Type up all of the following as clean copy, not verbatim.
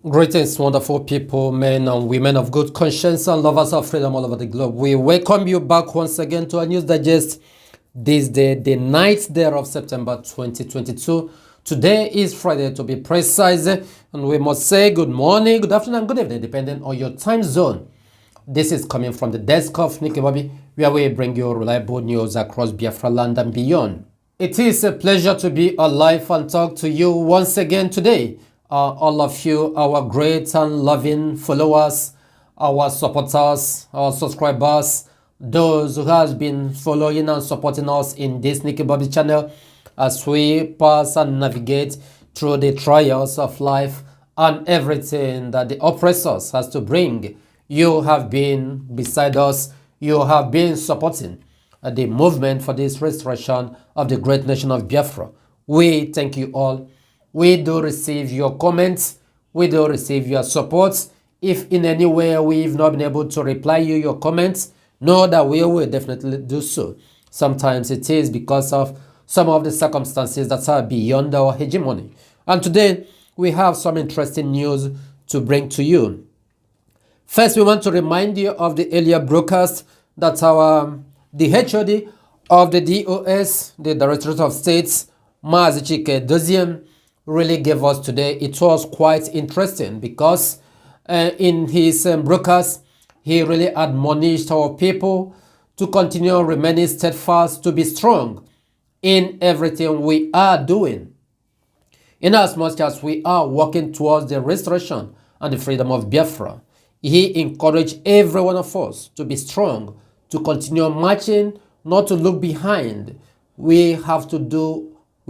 Greetings, wonderful people, men and women of good conscience and lovers of freedom all over the globe. We welcome you back once again to our news digest this day, the 9th day of September 2022. Today is Friday to be precise, and we must say good morning, good afternoon, and good evening, depending on your time zone. This is coming from the desk of Takeover, where we bring you reliable news across Biafra land and beyond. It is a pleasure to be alive and talk to you once again today. All of you, our great and loving followers, our supporters, our subscribers, those who have been following and supporting us in this Takeover channel as we pass and navigate through the trials of life and everything that the oppressors has to bring. You have been beside us. You have been supporting the movement for this restoration of the great nation of Biafra. We thank you all. We do receive your comments. We do receive your support. If in any way we've not been able to reply you your comments, know that we will definitely do so. Sometimes it is because of some of the circumstances that are beyond our hegemony. And today we have some interesting news to bring to you. First, we want to remind you of the earlier broadcast that the HOD of the DOS, the Directorate of States, Maazị Doziem, really gave us today. It was quite interesting because in his broadcast, he really admonished our people to continue remaining steadfast, to be strong in everything we are doing, in as much as we are working towards the restoration and the freedom of Biafra. He encouraged every one of us to be strong, to continue marching, not to look behind. We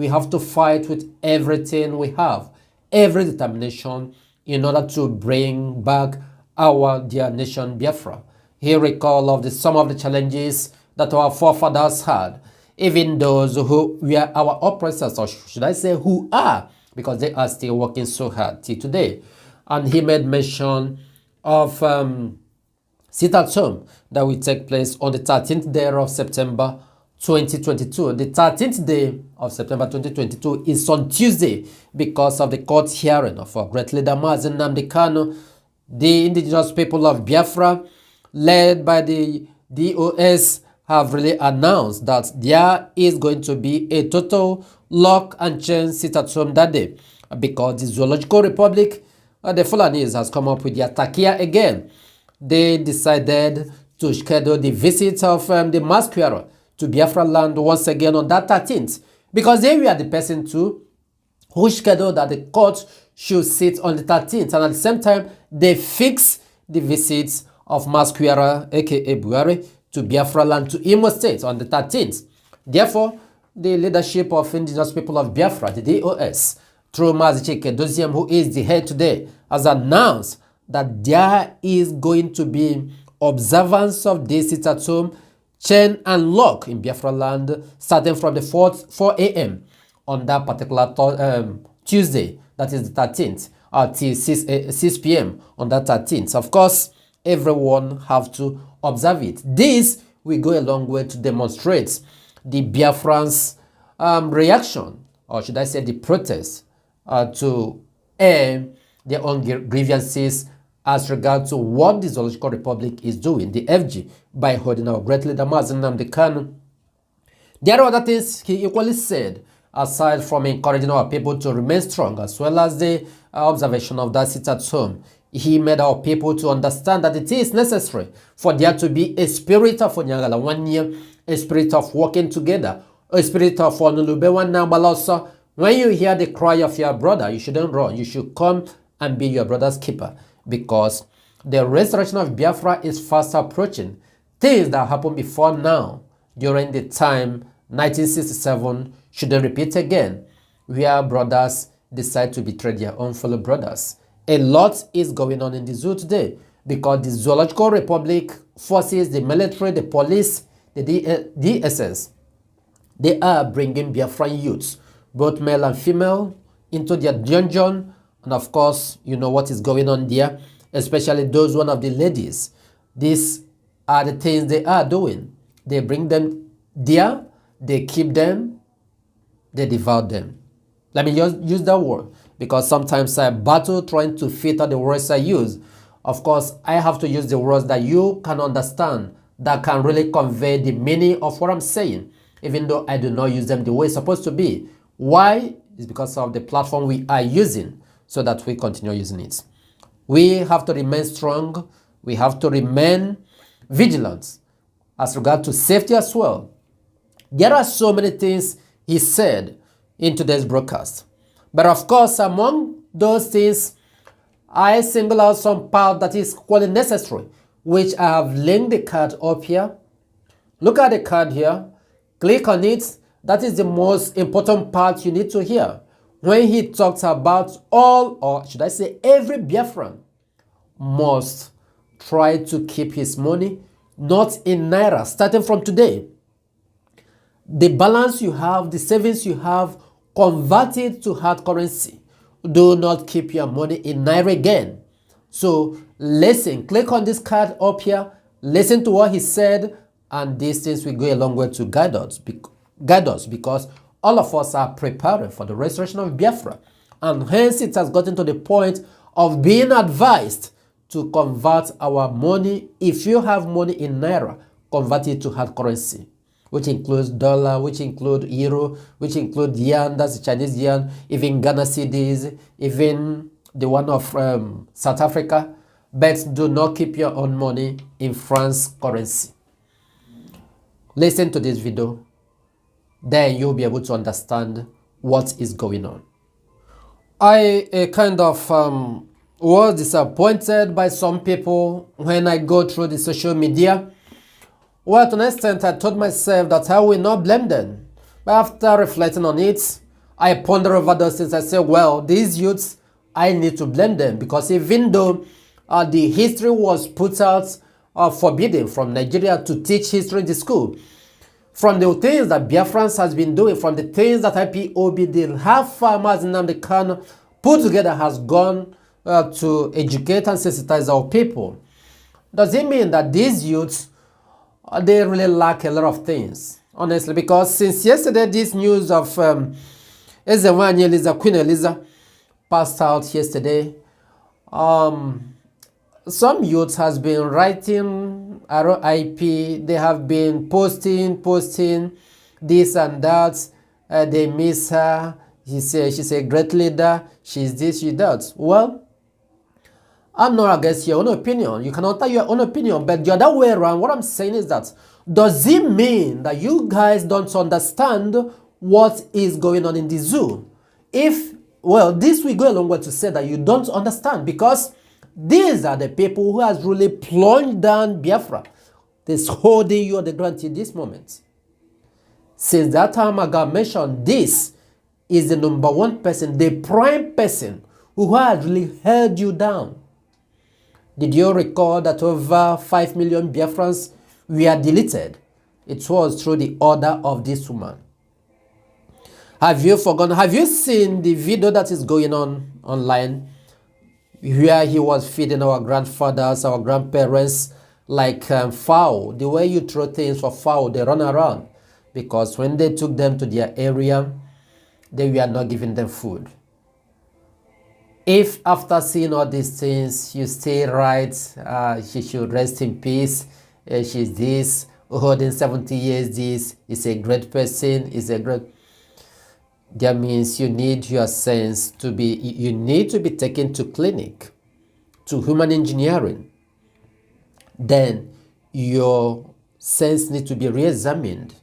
have to fight with everything we have, every determination in order to bring back our dear nation Biafra. He recalled some of the challenges that our forefathers had, even those who were our oppressors, or should I say who are, because they are still working so hard till today. And he made mention of sit at home that will take place on the 13th day of September 2022. The 13th day of September 2022 is on Tuesday because of the court hearing of our great leader Mazi Nnamdi Kanu. The indigenous people of Biafra, led by the DOS, have really announced that there is going to be a total lock and chain sit at home that day because the Zoological Republic, the F00lani, has come up with their takia again. They decided to schedule the visit of the masquerade to Biafra land once again on that 13th, because they were the person who scheduled that the court should sit on the 13th, and at the same time they fix the visits of masquerade, aka Buhari, to Biafra land, to Imo State on the 13th. Therefore, the leadership of indigenous people of Biafra, the DOS, through Maazị Doziem, who is the head today, has announced that there is going to be observance of this sit at home, chain and lock in Biafra land starting from the 4 a.m. on that particular Tuesday, that is the 13th, till 6 p.m. on that 13th. Of course, everyone have to observe it. This will go a long way to demonstrate the Biafrans' reaction, or should I say the protest, to air their own grievances as regards to what the Zoological Republic is doing, the FG, by holding our great leader Mazi Nnamdi Kanu. There are other things he equally said, aside from encouraging our people to remain strong, as well as the observation of that sit at home. He made our people to understand that it is necessary for there to be a spirit of Onyagala 1 year, a spirit of working together, a spirit of Onulube 1 now, but also when you hear the cry of your brother, you shouldn't run. You should come and be your brother's keeper, because the restoration of Biafra is fast approaching. Things that happened before now, during the time 1967, shouldn't repeat again, where brothers decide to betray their own fellow brothers. A lot is going on in the zoo today because the Zoological Republic forces, the military, the police, the DSS, they are bringing Biafran youths, both male and female, into their dungeon. And of course, you know what is going on there, especially those one of the ladies. These are the things they are doing. They bring them there, they keep them, they devour them. Let me just use that word. because sometimes I battle trying to filter the words I use. Of course, I have to use the words that you can understand, that can really convey the meaning of what I'm saying, even though I do not use them the way it's supposed to be. Why? It's because of the platform we are using, so that we continue using it. We have to remain strong. We have to remain vigilant as regard to safety as well. There are so many things he said in today's broadcast. But of course, among those things, I single out some part that is quite necessary, which I have linked the card up here. Look at the card here. Click on it. That is the most important part you need to hear. When he talks about all, or should I say every Biafran must try to keep his money not in Naira, starting from today. The balance you have, the savings you have, convert it to hard currency. Do not keep your money in Naira again. So listen, click on this card up here, listen to what he said, and these things will go a long way to guide us because all of us are preparing for the restoration of Biafra. And hence it has gotten to the point of being advised to convert our money. If you have money in Naira, convert it to hard currency, which includes dollar, which include euro, which include yen, that's the Chinese yen, even Ghana cedis, even the one of South Africa. But do not keep your own money in France currency. Listen to this video, then you'll be able to understand what is going on. I kind of was disappointed by some people when I go through the social media. Well, to an extent, I told myself that I will not blame them. But after reflecting on it, I ponder over those things. I say, well, these youths, I need to blame them, because even though the history was put out forbidden from Nigeria to teach history in the school, from the things that Biafrans has been doing, from the things that IPOB did, half farmers in the can put together has gone to educate and sensitize our people. Does it mean that these youths, they really lack a lot of things? Honestly, because since yesterday, this news of Queen Eliza passed out yesterday, some youths has been writing RIP. They have been posting this and that. They miss her. She's a great leader. She's this, she's that. Well, I'm not against your own opinion. You can utter your own opinion, but the other way around, what I'm saying is that, does it mean that you guys don't understand what is going on in the zoo? Well, this will go a long way to say that you don't understand, because these are the people who has really plunged down Biafra. They're holding you on the ground till this moment. Since that time I got mentioned, this is the number one person, the prime person who has really held you down. Did you recall that over 5 million Biafrans were deleted? It was through the order of this woman. Have you forgotten? Have you seen the video that is going on online, where he was feeding our grandfathers, our grandparents, like fowl? The way you throw things for fowl, they run around. Because when they took them to their area, they were not giving them food. If after seeing all these things, you still write, she should rest in peace, she's this, holding 70 years this, is a great person, is a great... That means you need your sense to be, you need to be taken to clinic, to human engineering. Then your sense needs to be re-examined,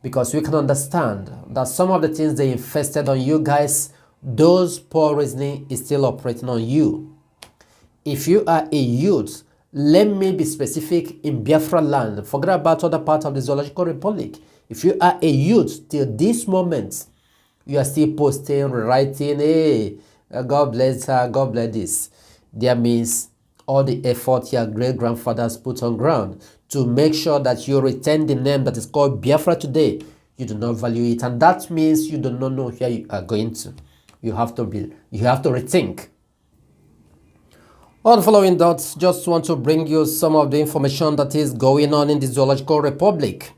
because we can understand that some of the things they infested on you guys, those poor reasoning is still operating on you. If you are a youth, let me be specific, in Biafra land, forget about other parts of the Zoological Republic. If you are a youth till this moment, you are still posting, writing, hey, God bless her, God bless this. That means all the effort your great-grandfathers put on ground to make sure that you retain the name that is called Biafra today, you do not value it. And that means you do not know where you are going to. You have to rethink. On following that, just want to bring you some of the information that is going on in the Zoological Republic.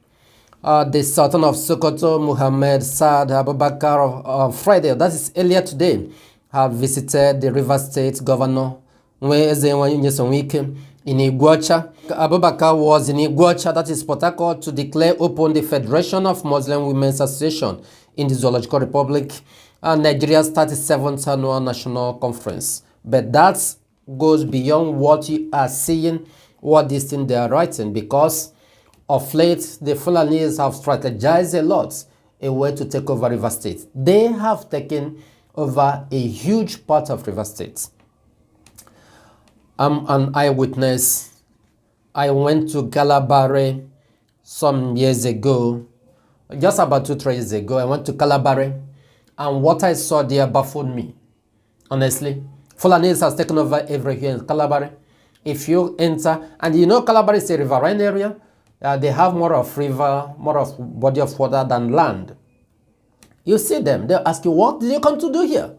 The Sultan of Sokoto, Muhammad Saad Abubakar, on Friday, that is earlier today, have visited the River State Governor Wike in Iguacha. Abubakar was in Iguacha, that is Port Harcourt, to declare open the Federation of Muslim Women's Association in the Zoological Republic and Nigeria's 37th Annual National Conference. But that goes beyond what you are seeing, what this thing they are writing, because of late the Fulanis have strategized a lot a way to take over River State. They have taken over a huge part of River State. I'm an eyewitness. I went to Calabare some years ago, just about 2-3 years ago. I went to Calabare, and what I saw there baffled me, honestly. Fulanis has taken over everywhere in Calabare. If you enter, and you know Calabare is a riverine area, they have more of river, more of body of water than land. You see them, they'll ask you, what did you come to do here?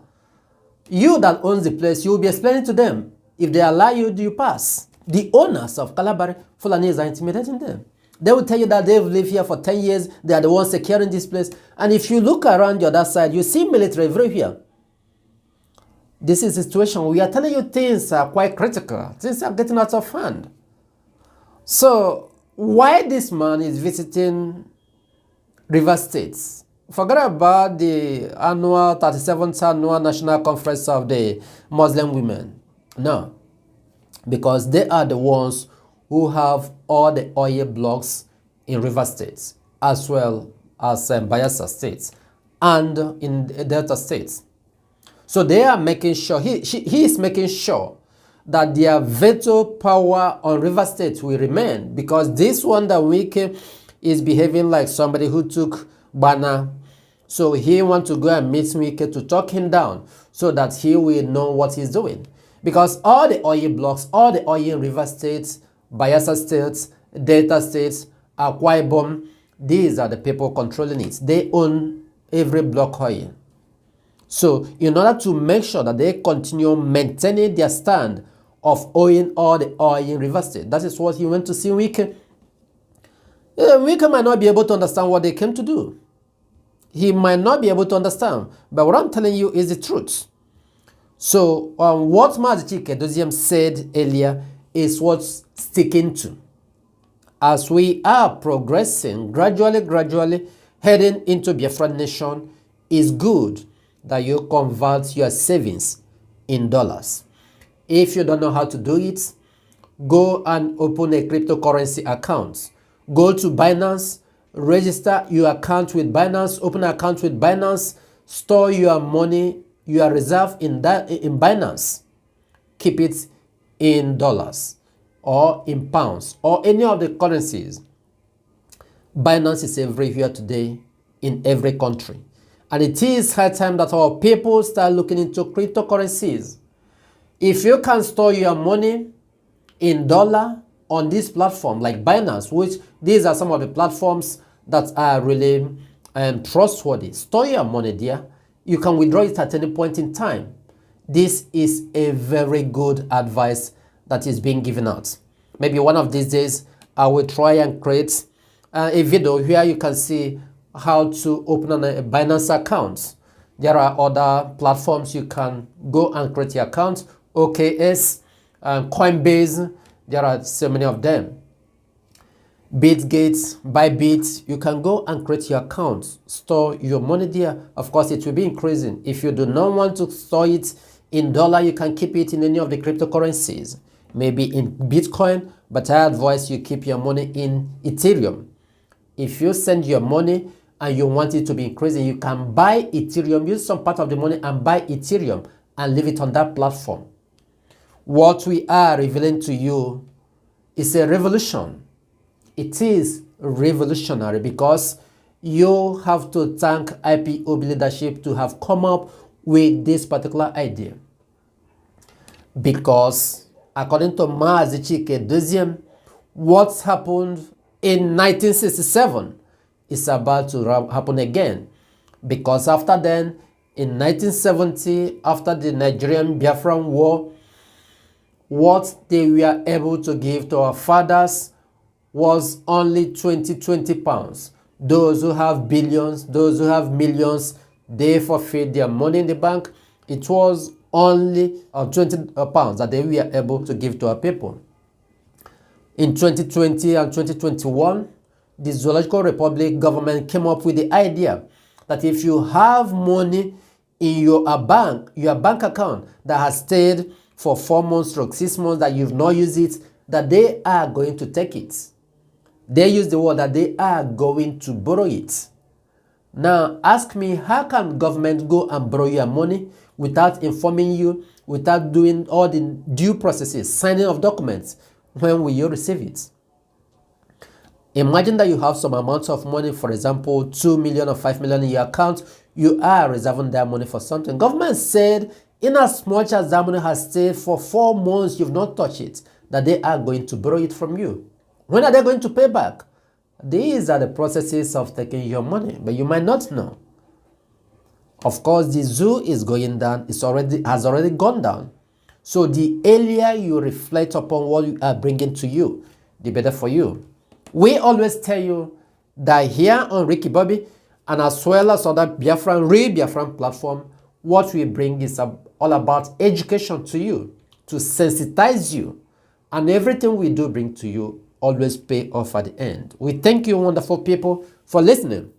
You that owns the place, you will be explaining to them. If they allow you, do you pass? The owners of Calabare, Fulanis are intimidating them. They will tell you that they've lived here for 10 years, they are the ones securing this place. And if you look around the other side, you see military everywhere. This is a situation we are telling you things are quite critical. Things are getting out of hand. So, why this man is visiting River States? Forget about the annual 37th Annual National Conference of the Muslim Women. No, because they are the ones who have all the oil blocks in River States, as well as Bayelsa States and in Delta States. So they are making sure, he is making sure that their veto power on River State will remain, because this one that Wike is behaving like somebody who took Bana. So he wants to go and meet Wike to talk him down so that he will know what he's doing. Because all the oil blocks, all the oil in River States, Bayelsa States, Delta States, Akwa Ibom, these are the people controlling it. They own every block oil. So in order to make sure that they continue maintaining their stand of owning all the oil in River State, that is what he went to see Wike. Wike might not be able to understand what they came to do. He might not be able to understand. But what I'm telling you is the truth. So what Mazi Chike said earlier is what's sticking to. As we are progressing, gradually heading into Biafran nation, is good that you convert your savings in dollars. If you don't know how to do it, go and open a cryptocurrency account. Go to Binance, register your account with Binance, open an account with Binance, store your money, your reserve in Binance. Keep it in dollars or in pounds or any of the currencies. Binance is everywhere today in every country. And it is high time that our people start looking into cryptocurrencies. If you can store your money in dollar on this platform like Binance, which these are some of the platforms that are really trustworthy, store your money there. You can withdraw it at any point in time. This is a very good advice that is being given out. Maybe one of these days, I will try and create a video where you can see how to open a Binance account. There are other platforms you can go and create your account. OKS, Coinbase, there are so many of them. Bitgate, Bybit, you can go and create your account, store your money there. Of course, it will be increasing. If you do not want to store it in dollar, you can keep it in any of the cryptocurrencies, maybe in Bitcoin, but I advise you keep your money in Ethereum. If you send your money and you want it to be increasing, you can buy Ethereum, use some part of the money and buy Ethereum and leave it on that platform. What we are revealing to you is a revolution. It is revolutionary because you have to thank IPOB leadership to have come up with this particular idea. Because according to Mazi Chike, what happened in 1967 is about to happen again. Because after then, in 1970, after the Nigerian Biafran War, what they were able to give to our fathers was only 20 pounds. Those who have billions, those who have millions, they forfeit their money in the bank It was only 20 pounds that they were able to give to our people. In 2020 and 2021, the Zoological Republic government came up with the idea that if you have money in your bank account that has stayed for 4 months or 6 months that you've not used it, that they are going to take it. They use the word that they are going to borrow it. Now, ask me, how can government go and borrow your money without informing you, without doing all the due processes, signing of documents? When will you receive it? Imagine that you have some amount of money, for example, 2 million or 5 million in your account. You are reserving that money for something. Government said, in as much as that money has stayed for 4 months, you've not touched it, that they are going to borrow it from you. When are they going to pay back? These are the processes of taking your money, but you might not know. Of course, the zoo is going down. Has already gone down. So the earlier you reflect upon what you are bringing to you, the better for you. We always tell you that here on Ricky Bobby, and as well as other real Biafran platform, what we bring is all about education to you, to sensitize you, and everything we do bring to you always pay off at the end. We thank you, wonderful people, for listening.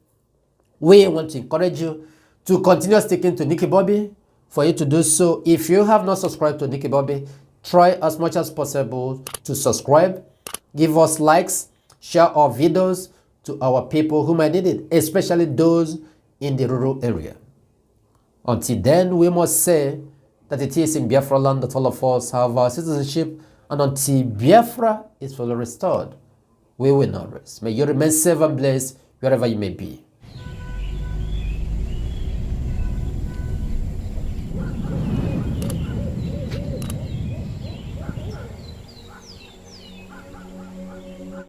We want to encourage you to continue sticking to Nicky Bobby. For you to do so, if you have not subscribed to Nicky Bobby, try as much as possible to subscribe, give us likes, share our videos to our people who might need it, especially those in the rural area. Until then, we must say that it is in Biafra land that all of us have our citizenship, and until Biafra is fully restored, we will not rest. May you remain safe and blessed wherever you may be.